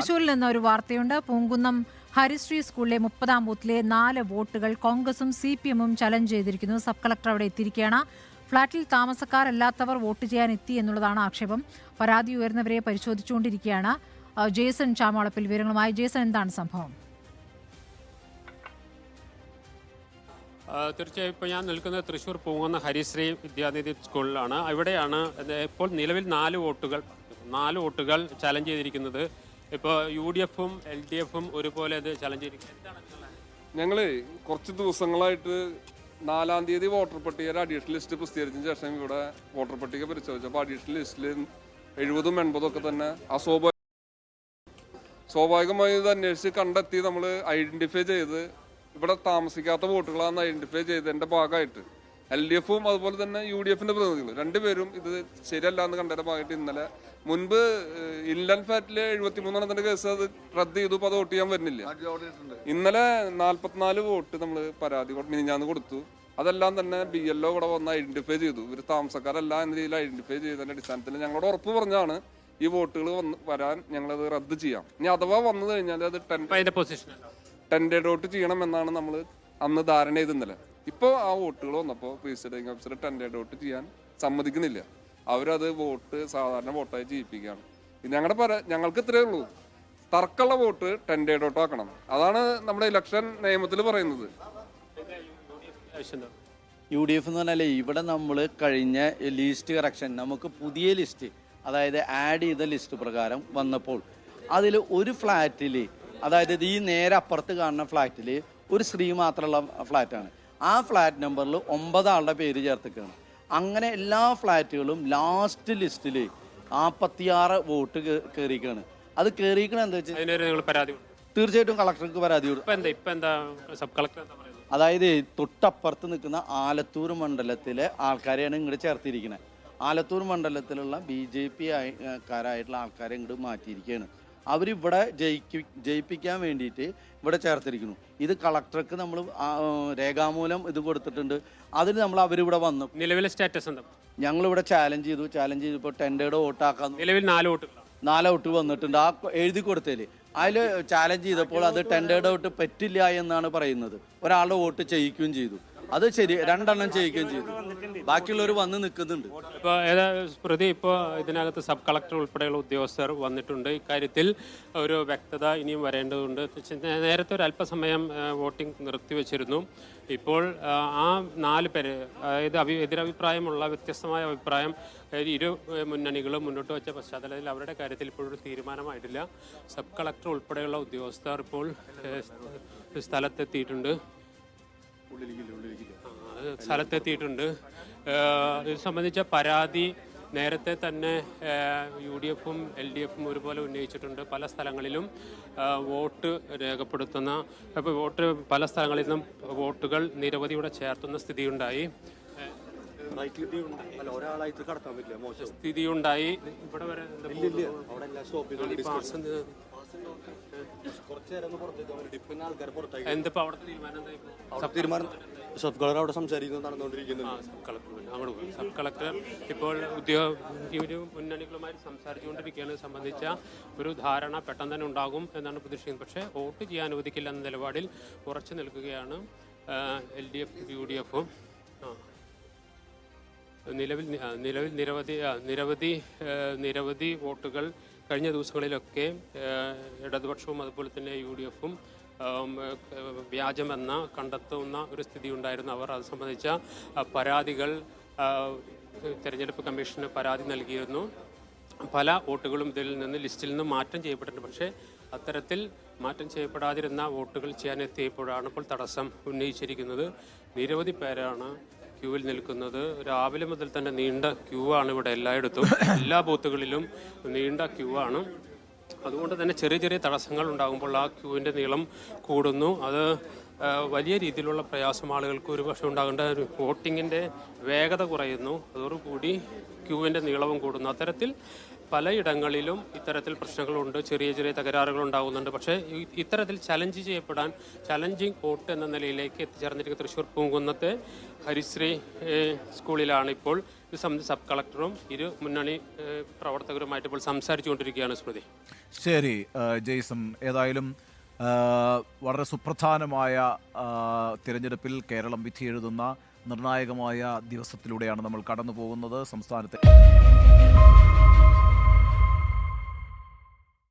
തൃശ്ശൂരിൽ നിന്ന് ഒരു വാർത്തയുണ്ട്. പൂങ്കുന്നം ഹരിശ്രീ സ്കൂളിലെ 30-ാം ബൂത്തിലെ 4 വോട്ടുകൾ കോൺഗ്രസും CPM-ഉം ചലഞ്ച് ചെയ്തിരിക്കുന്നു. സബ് കളക്ടർ അവിടെ എത്തിയിരിക്കുകയാണ്. ഫ്ളാറ്റിൽ താമസക്കാരല്ലാത്തവർ വോട്ട് ചെയ്യാൻ എത്തി എന്നുള്ളതാണ് ആക്ഷേപം. പരാതി ഉയർന്നവരെ പരിശോധിച്ചുകൊണ്ടിരിക്കുകയാണ്. ജേസൺ ചാമാളപ്പിൽ വിവരങ്ങളുമായി. ജേസൺ, എന്താണ് സംഭവം? തീർച്ചയായും ഇപ്പോൾ ഞാൻ നിൽക്കുന്നത് തൃശ്ശൂർ പൂങ്കുന്ന ഹരിശ്രീ വിദ്യാനിധി സ്കൂളിലാണ്. ഇവിടെയാണ് ഇപ്പോൾ നിലവിൽ 4 വോട്ടുകൾ ചലഞ്ച് ചെയ്തിരിക്കുന്നത്. ഇപ്പോൾ UDF-ഉം LDF-ഉം ഒരുപോലെ ഇത് ചലഞ്ച് ചെയ്തിരിക്കുന്നത്. ഞങ്ങൾ കുറച്ച് ദിവസങ്ങളായിട്ട് 4-ാം തീയതി വോട്ടർ പട്ടികയുടെ അഡീഷണൽ ലിസ്റ്റ് പ്രസിദ്ധീകരിച്ചതിന് ശേഷം ഇവിടെ വോട്ടർ പട്ടിക പരിശോധിച്ചപ്പോൾ അഡീഷണൽ ലിസ്റ്റിൽ 70-ഉം 80-ഉം ഒക്കെ തന്നെ സ്വാഭാവികമായി ഇത് അന്വേഷിച്ച് കണ്ടെത്തി നമ്മൾ ഐഡന്റിഫൈ ചെയ്ത് ഇവിടെ താമസിക്കാത്ത വോട്ടുകളാണെന്ന് ഐഡന്റിഫൈ ചെയ്തതിന്റെ ഭാഗമായിട്ട് LDF-ഉം അതുപോലെ തന്നെ UDF-ന്റെ പ്രതിനിധികൾ രണ്ടുപേരും ഇത് ശരിയല്ല എന്ന് കണ്ടതിന്റെ ഭാഗമായിട്ട് ഇന്നലെ മുൻപ് ഇൻലാൻഡ് ഫ്ലാറ്റിലെ 73 കേസ് അത് റദ്ദ് ചെയ്തു. അപ്പോൾ അത് വോട്ട് ചെയ്യാൻ വരുന്നില്ല. ഇന്നലെ 44 വോട്ട് നമ്മൾ പരാതി മിനിഞ്ഞാന്ന് കൊടുത്തു. അതെല്ലാം തന്നെ BLO ഇവിടെ വന്ന് ഐഡന്റിഫൈ ചെയ്തു. ഇവർ താമസക്കാരല്ല എന്ന രീതിയിൽ ഐഡന്റിഫൈ ചെയ്തതിന്റെ അടിസ്ഥാനത്തിൽ ഞങ്ങളോട് ഉറപ്പ് പറഞ്ഞാണ് ഈ വോട്ടുകൾ വരാൻ ഞങ്ങളത് റദ്ദ് ചെയ്യാം. ഇനി അഥവാ വന്നു കഴിഞ്ഞാൽ അത് 10 ഡേ ഡോട്ട് ചെയ്യണം എന്നാണ് നമ്മൾ അന്ന് ധാരണ ചെയ്ത് ഇന്നലെ. ഇപ്പോൾ ആ വോട്ടുകൾ വന്നപ്പോൾ പ്രീസൈഡിംഗ് ഓഫീസർ 10 ഡേ ഡോട്ട് ചെയ്യാൻ സമ്മതിക്കുന്നില്ല. അവരത് വോട്ട് സാധാരണ വോട്ടായി ചെയ്യിപ്പിക്കുകയാണ്. ഞങ്ങൾക്ക് ഇത്രയേ ഉള്ളൂ, തർക്കമുള്ള വോട്ട് 10 ഡേ ഡോട്ട് ആക്കണം. അതാണ് നമ്മുടെ ഇലക്ഷൻ നിയമത്തിൽ പറയുന്നത്. UDF എന്ന് പറഞ്ഞാൽ ഇവിടെ നമ്മൾ കഴിഞ്ഞ ലിസ്റ്റ് കറക്ഷൻ നമുക്ക് പുതിയ ലിസ്റ്റ്, അതായത് ആഡ് ചെയ്ത ലിസ്റ്റ് പ്രകാരം വന്നപ്പോൾ അതിൽ ഒരു ഫ്ലാറ്റിൽ, അതായത് ഈ നേരെ അപ്പുറത്ത് കാണുന്ന ഫ്ലാറ്റിൽ ഒരു സ്ത്രീ മാത്രമുള്ള ഫ്ലാറ്റാണ്. ആ ഫ്ലാറ്റ് നമ്പറിൽ 9 ആളുടെ പേര് ചേർത്തിക്കാണ്. അങ്ങനെ എല്ലാ ഫ്ലാറ്റുകളും ലാസ്റ്റ് ലിസ്റ്റിൽ 46 വോട്ട് കയറിയിരിക്കുകയാണ്. അത് കയറിയിരിക്കണ എന്താ വെച്ചാൽ തീർച്ചയായിട്ടും കളക്ടർക്ക് പരാതി കൊടുക്കും. അതായത് തൊട്ടപ്പുറത്ത് നിൽക്കുന്ന ആലത്തൂർ മണ്ഡലത്തിലെ ആൾക്കാരെയാണ് ഇങ്ങോട്ട് ചേർത്തിരിക്കുന്നത്. ആലത്തൂർ മണ്ഡലത്തിലുള്ള BJP കാരായിട്ടുള്ള ആൾക്കാരെ ഇങ്ങോട്ട് മാറ്റിയിരിക്കുകയാണ്. അവരിവിടെ ജയിപ്പിക്കാൻ വേണ്ടിയിട്ട് ഇവിടെ ചേർത്തിരിക്കുന്നു. ഇത് കളക്ടർക്ക് നമ്മൾ രേഖാമൂലം ഇത് കൊടുത്തിട്ടുണ്ട്. അതിന് നമ്മൾ അവരിവിടെ വന്നു. നിലവിലെ സ്റ്റാറ്റസ് എന്താ? ഞങ്ങളിവിടെ ചാലഞ്ച് ചെയ്തപ്പോൾ 10 ഡേയുടെ വോട്ടാക്കാൻ നിലവിൽ 4 വോട്ട് വന്നിട്ടുണ്ട്. ആ എഴുതി കൊടുത്തതിൽ അതിൽ ചാലഞ്ച് ചെയ്തപ്പോൾ അത് 10 ഡേയുടെ വോട്ട് പറ്റില്ല എന്നാണ് പറയുന്നത്. ഒരാളുടെ വോട്ട് ചെയ്യിക്കുകയും ചെയ്തു. അത് ശരി, 2 എണ്ണം ചെയ്യിക്കുകയും ചെയ്തു. ബാക്കിയുള്ളവർ വന്ന് നിൽക്കുന്നുണ്ട്. ഇപ്പോൾ ഇതിനകത്ത് സബ് കളക്ടർ ഉൾപ്പെടെയുള്ള ഉദ്യോഗസ്ഥർ വന്നിട്ടുണ്ട്. ഇക്കാര്യത്തിൽ ഒരു വ്യക്തത ഇനിയും വരേണ്ടതുണ്ട്. നേരത്തെ ഒരു അല്പസമയം വോട്ടിംഗ് നിർത്തിവെച്ചിരുന്നു. ഇപ്പോൾ ആ 4 പേര്, അതായത് എതിരഭിപ്രായമുള്ള വ്യത്യസ്തമായ അഭിപ്രായം ഇരു മുന്നണികളും മുന്നോട്ട് വെച്ച പശ്ചാത്തലത്തിൽ അവരുടെ കാര്യത്തിൽ ഇപ്പോഴൊരു തീരുമാനമായിട്ടില്ല. സബ് കളക്ടർ ഉൾപ്പെടെയുള്ള ഉദ്യോഗസ്ഥർ ഇപ്പോൾ സ്ഥലത്തെത്തിയിട്ടുണ്ട്. ഇത് സംബന്ധിച്ച പരാതി നേരത്തെ തന്നെ UDF-ഉം LDF-ഉം ഒരുപോലെ ഉന്നയിച്ചിട്ടുണ്ട്. പല സ്ഥലങ്ങളിലും വോട്ട് രേഖപ്പെടുത്തുന്ന പല സ്ഥലങ്ങളിൽ നിന്നും വോട്ടുകൾ നിരവധിയുടെ ചേർത്തുന്ന സ്ഥിതിയുണ്ടായി. ഇവിടെ വരെ സബ് കളക്ടർ അവിടെ സംസാരിക്കുന്നത് നടന്നുകൊണ്ടിരിക്കുന്നത്. സബ് കളക്ടർ ഇപ്പോൾ ഇരു മുന്നണികളുമായി സംസാരിച്ചുകൊണ്ടിരിക്കുകയാണ്. സംബന്ധിച്ച ഒരു ധാരണ പെട്ടെന്ന് തന്നെ ഉണ്ടാകും എന്നാണ് പ്രതീക്ഷിക്കുന്നത്. പക്ഷേ വോട്ട് ചെയ്യാൻ അനുവദിക്കില്ല എന്ന നിലപാടിൽ ഉറച്ചു നിൽക്കുകയാണ് LDF-ഉം UDF-ഉം. നിലവിൽ നിരവധി വോട്ടുകൾ കഴിഞ്ഞ ദിവസങ്ങളിലൊക്കെ ഇടതുപക്ഷവും അതുപോലെ തന്നെ UDF-ഉം വ്യാജമെന്ന് കണ്ടെത്തുന്ന ഒരു സ്ഥിതി ഉണ്ടായിരുന്നു. അവർ അത് സംബന്ധിച്ച പരാതികൾ തെരഞ്ഞെടുപ്പ് കമ്മീഷന് പരാതി നൽകിയിരുന്നു. പല വോട്ടുകളും ലിസ്റ്റിൽ നിന്ന് മാറ്റം ചെയ്യപ്പെട്ടിട്ടുണ്ട്. പക്ഷേ അത്തരത്തിൽ മാറ്റം ചെയ്യപ്പെടാതിരുന്ന വോട്ടുകൾ ചെയ്യാനെത്തിയപ്പോഴാണ് ഇപ്പോൾ തടസ്സം ഉന്നയിച്ചിരിക്കുന്നത്. നിരവധി പേരാണ് ക്യൂവിൽ നിൽക്കുന്നത്. രാവിലെ മുതൽ തന്നെ നീണ്ട ക്യൂ ആണ് ഇവിടെ എല്ലായിടത്തും. എല്ലാ ബൂത്തുകളിലും നീണ്ട ക്യൂ ആണ്. അതുകൊണ്ട് തന്നെ ചെറിയ തടസ്സങ്ങൾ ഉണ്ടാകുമ്പോൾ ആ ക്യൂവിൻ്റെ നീളം കൂടുന്നു. അത് വലിയ രീതിയിലുള്ള പ്രയാസം ആളുകൾക്ക് ഒരുപക്ഷെ ഉണ്ടാകേണ്ട വോട്ടിങ്ങിൻ്റെ വേഗത കുറയുന്നു. അതോടുകൂടി ക്യൂവിൻ്റെ നീളവും കൂടുന്നു. അത്തരത്തിൽ പലയിടങ്ങളിലും ഇത്തരത്തിൽ പ്രശ്നങ്ങളുണ്ട്, ചെറിയ തകരാറുകൾ ഉണ്ടാകുന്നുണ്ട്. പക്ഷേ ഇത്തരത്തിൽ ചലഞ്ച് ചെയ്യപ്പെടാൻ ചലഞ്ചിങ് വോട്ട് എന്ന നിലയിലേക്ക് എത്തിച്ചേർന്നിരിക്കുന്ന തൃശ്ശൂർ പൂങ്കുന്നത്തെ ഹരിശ്രീ സ്കൂളിലാണ് ഇപ്പോൾ ഇത് സംബന്ധിച്ച് സബ് കളക്ടറും ഇരു മുന്നണി പ്രവർത്തകരുമായിട്ട് ഇപ്പോൾ സംസാരിച്ചുകൊണ്ടിരിക്കുകയാണ് സ്മൃതി. ശരി ജെയ്സൺ, ഏതായാലും വളരെ സുപ്രധാനമായ തിരഞ്ഞെടുപ്പിൽ കേരളം വിധി എഴുതുന്ന നിർണായകമായ ദിവസത്തിലൂടെയാണ് നമ്മൾ കടന്നു പോകുന്നത്. സംസ്ഥാനത്തെ